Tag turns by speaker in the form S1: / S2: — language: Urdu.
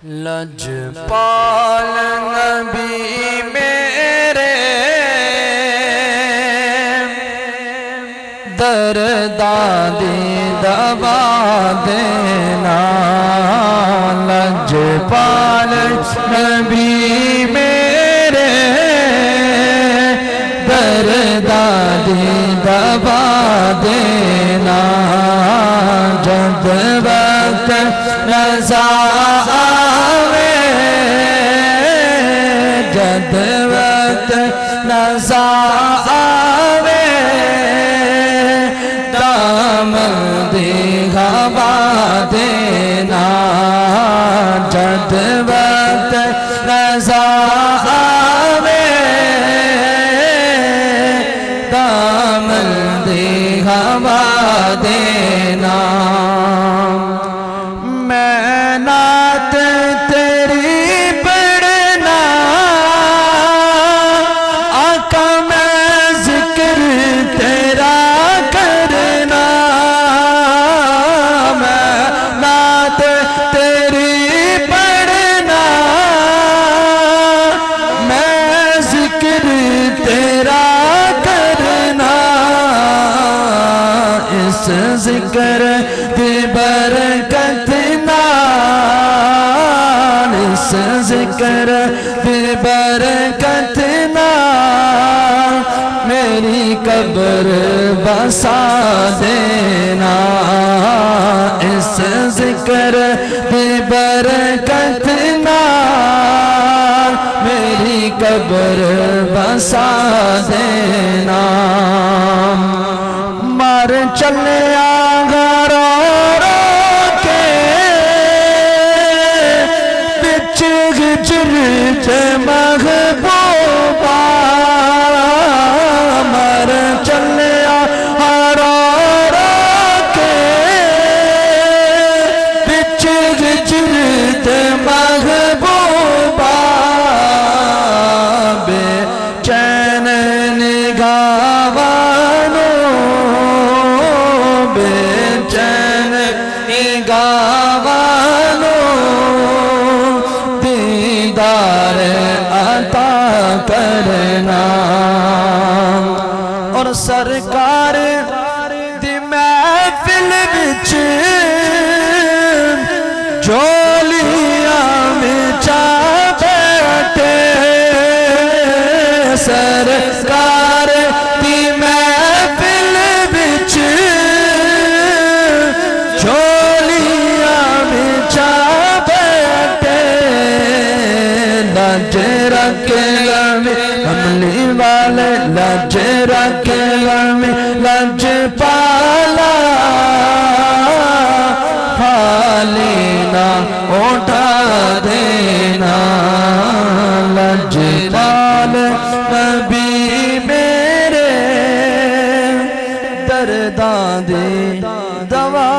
S1: لجپال نبی میرے دردادی دوا دینا، لجپال نبی میرے دردادی دوا دینا، جب وقت رضا آوے، جب وقت رضا آوے، دامن دی ہوا دینا، جب وقت رضا آوے، دامن دی ہوا دینا۔ میں نعت تیری پڑھنا، آقا میں ذکر تیرا کرنا، میں نعت تیری پڑھنا، میں ذکر تیرا کرنا، اس ذکر کی برکت نال، اس ذکر کی برکت نال میری قبر بسا دینا، اس ذکر کی برکت نال میری قبر بسا دینا۔ مر چلیا گھر کے بچ ہجر تے محبوبا، مر چلیا گھر کے بچ ہجر تے محبوبا، بے چین نگاہاں دیدار عطا کرنا، اور سرکار دی محفل وچ جھولیاں وچا بیٹھے، سرکار دی محفل وچ جھولیاں وچا بیٹھے، لج رکھے کملی والے، لج رکھے لج پالا، خالی نہ اٹھا دینا، لج پال نبی میرے درداں دی دوا